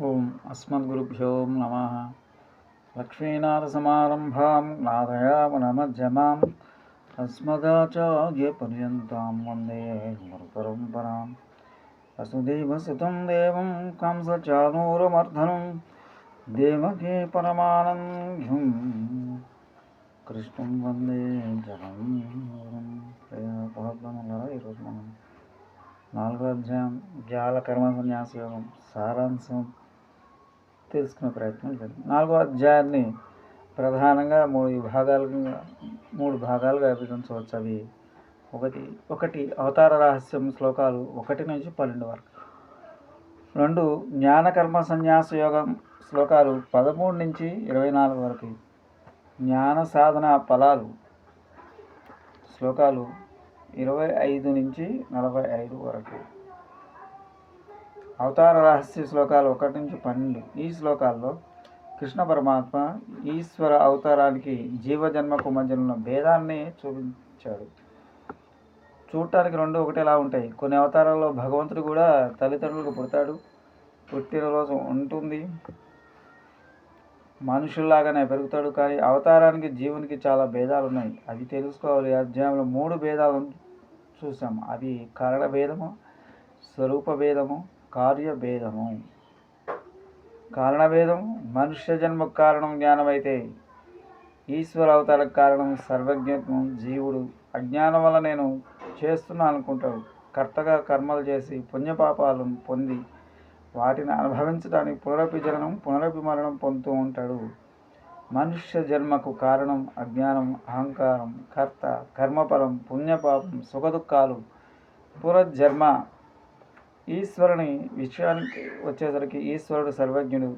ఓం అస్మద్గురుభ్యో నమః. లక్ష్మీనాథసమారంభాం నాదయామునమధ్యమాం అస్మదాచార్యపర్యంతాం వందే గురుపరంపరాం. వసుదేవసుతం దేవం కంసచానూరమర్దనం దేవకీ పరమానందం కృష్ణం వందే జగన్మోహనం. ఈరోజు మనం 4వ అధ్యాయం జ్ఞాన కర్మ సన్యాస యోగం సారాంశం తెలుసుకునే ప్రయత్నం జరిగింది. 4వ అధ్యాయాన్ని ప్రధానంగా మూడు భాగాలుగా విభజించవచ్చు. అవి ఒకటి అవతార రహస్యం శ్లోకాలు 1 నుంచి 12 వరకు. 2 జ్ఞానకర్మ సన్యాస యోగం శ్లోకాలు 13 నుంచి 24 వరకు. జ్ఞాన సాధన ఫలాలు శ్లోకాలు 25 నుంచి 45 వరకు. అవతార రహస్య శ్లోకాలు 1 నుంచి 12. ఈ శ్లోకాల్లో కృష్ణ పరమాత్మ ఈశ్వర అవతారానికి జీవజన్మకు మధ్య ఉన్న భేదాన్ని చూపించాడు. చూడటానికి 2 ఒకటేలా ఉంటాయి. కొన్ని అవతారాల్లో భగవంతుడు కూడా తల్లిదండ్రులకు పుడతాడు, పుట్టినరోజు ఉంటుంది, మనుషుల్లాగానే పెరుగుతాడు. కానీ అవతారానికి జీవునికి చాలా భేదాలు ఉన్నాయి. అవి తెలుసుకోవాలి. అధ్యాయంలో 3 భేదాలను చూసాము. అవి కారణ భేదము, స్వరూప భేదము, కార్యభేదము. కారణభేదం మనుష్య జన్మకు కారణం జ్ఞానం అయితే, ఈశ్వర అవతారకు కారణం సర్వజ్ఞత్వం. జీవుడు అజ్ఞానం వల్ల నేను చేస్తున్నా అనుకుంటాడు. కర్తగా కర్మలు చేసి పుణ్యపాపాలను పొంది వాటిని అనుభవించడానికి పునరపి జననం పునరపి మరణం పొందుతూ ఉంటాడు. మనుష్య జన్మకు కారణం అజ్ఞానం, అహంకారం, కర్త, కర్మఫలం, పుణ్యపాపం, సుఖదుఖాలు, పునర్జన్మ. ఈశ్వరుని విషయానికి వచ్చేసరికి ఈశ్వరుడు సర్వజ్ఞుడు,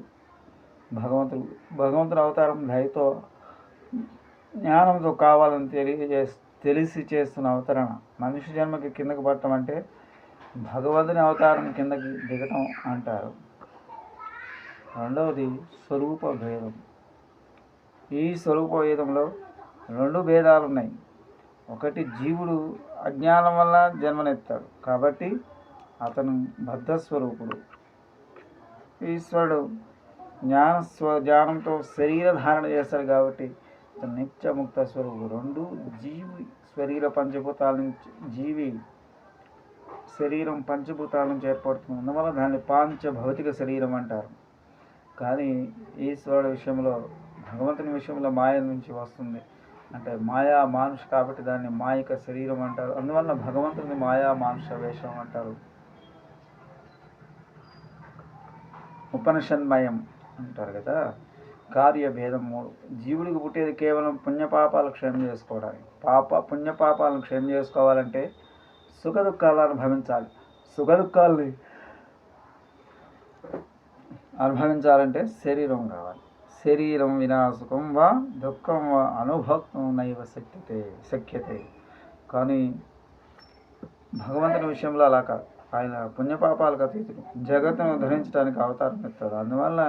భగవంతుడు అవతారం దయతో జ్ఞానంతో కావాలని తెలిసి చేస్తున్న అవతరణ. మనిషి జన్మకి కిందకి పడటం అంటే భగవంతుని అవతారం కిందకి దిగటం అంటారు. 2వది స్వరూప భేదం. ఈ స్వరూప భేదంలో 2 భేదాలు ఉన్నాయి. ఒకటి, జీవుడు అజ్ఞానం వల్ల జన్మనెత్తాడు కాబట్టి అతను బద్ధస్వరూపుడు. ఈశ్వరుడు జ్ఞానంతో శరీర ధారణ చేస్తాడు కాబట్టి అతను నిత్యముక్త స్వరూపుడు. 2 జీవి శరీర పంచభూతాల నుంచి జీవి శరీరం పంచభూతాల నుంచి ఏర్పడుతుంది. అందువల్ల దాన్ని భౌతిక శరీరం అంటారు. కానీ ఈశ్వరుడు విషయంలో, భగవంతుని విషయంలో మాయ నుంచి వస్తుంది. అంటే మాయా మానుష కాబట్టి దాన్ని మాయిక శరీరం అంటారు. అందువల్ల భగవంతుని మాయా మానుష వేషం అంటారు. ఉపనిషన్మయం అంటారు కదా. కార్యభేదం 3. జీవుడికి పుట్టేది కేవలం పుణ్యపాపాలు క్షయం చేసుకోవడానికి. పుణ్యపాపాలను క్షయం చేసుకోవాలంటే సుఖదుఖాలను అనుభవించాలి. సుఖదుఖాలని అనుభవించాలంటే శరీరం కావాలి. శరీరం వినా సుఖం వా దుఃఖం వా అనుభక్తం నైవ శక్యతే. కానీ భగవంతుని విషయంలో అలా కాదు. ఆయన పుణ్యపాపాలకు అతీతుడు. జగత్తును ధరించడానికి అవతారం ఎత్తాడు. అందువల్ల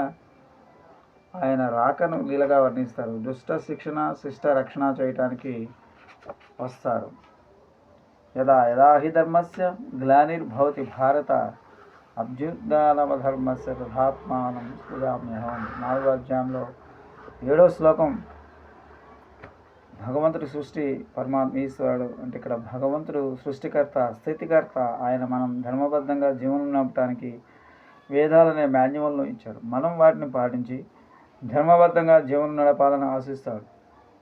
ఆయన రాకను లీలగా వర్ణిస్తారు. దుష్ట శిక్షణ శిష్ట రక్షణ చేయటానికి వస్తారు. యదా యదా హి ధర్మస్య గ్లానిర్భవతి భారత అభ్యుత్థానమధర్మస్య తథాత్మానం సృజామ్యహం. 4వ అధ్యాయంలో 7వ శ్లోకం. భగవంతుడి సృష్టి పరమాత్మ ఈశ్వరుడు అంటే ఇక్కడ భగవంతుడు సృష్టికర్త, స్థితికర్త. ఆయన మనం ధర్మబద్ధంగా జీవనం నడపడానికి వేదాలనే మాన్యువల్ను ఇచ్చాడు. మనం వాటిని పాటించి ధర్మబద్ధంగా జీవనం నడపాలని ఆశిస్తాడు.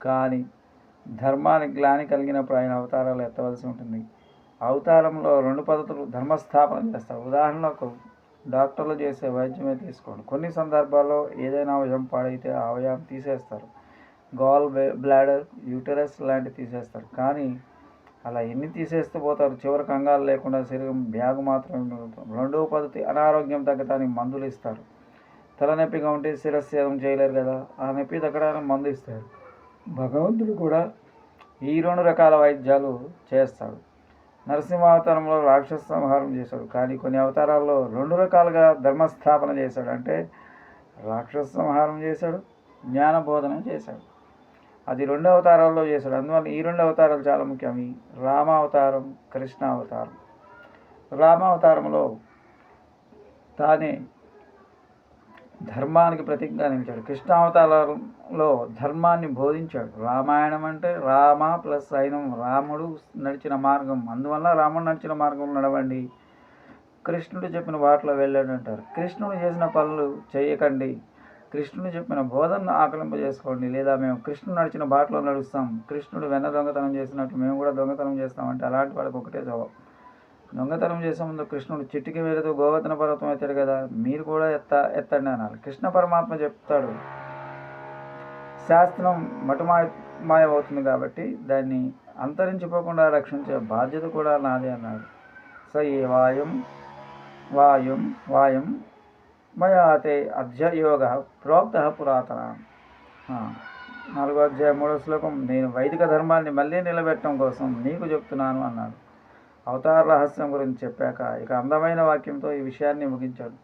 కానీ ధర్మానికి గ్లాని కలిగినప్పుడు ఆయన అవతారాలు ఎత్తవలసి ఉంటుంది. అవతారంలో 2 పద్ధతులు ధర్మస్థాపన చేస్తారు. ఉదాహరణకు డాక్టర్లు చేసే వైద్యమే తీసుకోండి. కొన్ని సందర్భాల్లో ఏదైనా అవయవం పాడైతే ఆ అవయవం తీసేస్తారు. గాల్ బ్లాడర్, యూటరస్ లాంటివి తీసేస్తారు. కానీ అలా ఎన్ని తీసేస్తూ పోతారు? చివరికి అంగాలు లేకుండా శరీరం బ్యాగు మాత్రమే మిగులుతుంది. 2వ పద్ధతి అనారోగ్యం తగ్గడానికి మందులు ఇస్తారు. తలనొప్పిగా ఉంటే శిరస్సేదం చేయలేరు కదా, ఆ నొప్పి తగ్గడానికి మందు ఇస్తారు. భగవంతుడు కూడా ఈ 2 రకాల వైద్యాలు చేస్తాడు. నరసింహ అవతారంలో రాక్షస సంహారం చేశాడు. కానీ కొన్ని అవతారాల్లో 2 రకాలుగా ధర్మస్థాపన చేశాడు. అంటే రాక్షస సంహారం చేశాడు, జ్ఞానబోధన చేశాడు. అది 2 అవతారాల్లో చేశాడు. అందువల్ల ఈ 2 అవతారాలు చాలా ముఖ్యం. రామావతారం, కృష్ణావతారం. రామావతారంలో తానే ధర్మానికి ప్రతీకగా నిలిచాడు. కృష్ణావతారంలో ధర్మాన్ని బోధించాడు. రామాయణం అంటే రామ ప్లస్ అయినం, రాముడు నడిచిన మార్గం. అందువల్ల రాముడు నడిచిన మార్గంలో నడవండి, కృష్ణుడు చెప్పిన బాటలో వెళ్ళాడు అంటారు. కృష్ణుడు చేసిన పనులు చేయకండి, కృష్ణుడు చెప్పిన బోధనను ఆకలింపజేసుకోండి, లేదా మేము కృష్ణుడు నడిచిన బాటలో నడుస్తాం, కృష్ణుడు వెన్న దొంగతనం చేసినట్టు మేము కూడా దొంగతనం చేస్తామంటే అలాంటి వాళ్ళకి ఒకటే జవాబు. దొంగతనం చేసే ముందు కృష్ణుడు చిట్టికి వేరుతో గోవర్ధన పర్వతం ఎత్తాడు కదా, మీరు కూడా ఎత్తండి అన్నారు. కృష్ణ పరమాత్మ చెప్తాడు, శాస్త్రం మటుమాయమవుతుంది కాబట్టి దాన్ని అంతరించిపోకుండా రక్షించే బాధ్యత కూడా నాదే అన్నాడు. స ఏ వాయం మయాతే అధ్యయోగ ప్రోక్త పురాతన. 4వ అధ్యాయం 3వ శ్లోకం, నేను వైదిక ధర్మాన్ని మళ్ళీ నిలబెట్టడం కోసం నీకు చెప్తున్నాను అన్నాడు. అవతార రహస్యం గురించి చెప్పాక ఇక అందమైన వాక్యంతో ఈ విషయాన్ని ముగించాడు.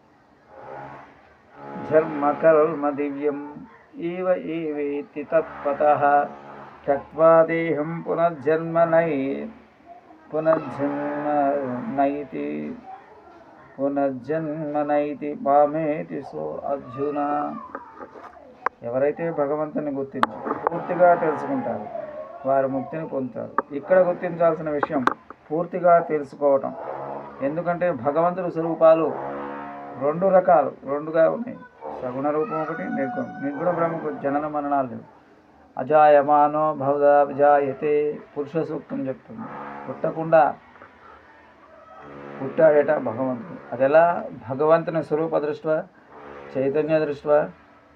ధర్మకర్మ దివ్యం ఈవ ఈవేతి తత్పతః త్యక్త్వా దేహం పునర్జన్మనైతి మామేతి సో అర్జున. ఎవరైతే భగవంతుని గుర్తించి పూర్తిగా తెలుసుకుంటారో వారు ముక్తిని పొందుతారు. ఇక్కడ గుర్తించాల్సిన విషయం పూర్తిగా తెలుసుకోవటం. ఎందుకంటే భగవంతుడి స్వరూపాలు రెండుగా ఉన్నాయి. సగుణ రూపం ఒకటి, నిర్గుణ బ్రహ్మకు జనన మరణాలు లేవు. అజాయమానో భవదా విజాయతే పురుష సూక్తం చెప్తుంది. పుట్టకుండా పుట్టాడేట భగవంతుడు. అది ఎలా? భగవంతుని స్వరూప దృష్ట్యా, చైతన్య దృష్ట్యా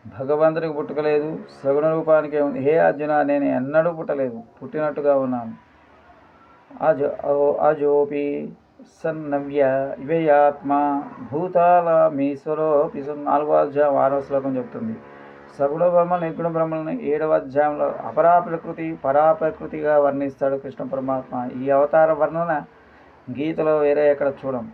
భగవంతునికి పుట్టుకలేదు, సగుణ రూపానికి ఉంది. హే అర్జున, నేను ఎన్నడూ పుట్టలేదు, పుట్టినట్టుగా ఉన్నాను. అజోపి సన్నవ్య ఇవయాత్మ భూతాలమీశ్వరోపి. 4వ అధ్యాయం 6వ శ్లోకం చెప్తుంది. సగుణ బ్రహ్మ నిర్గుణ బ్రహ్మని 7వ అధ్యాయంలో అపరాప్రకృతి పరాప్రకృతిగా వర్ణిస్తాడు కృష్ణ పరమాత్మ. ఈ అవతార వర్ణన గీతలో వేరే ఎక్కడ చూడం.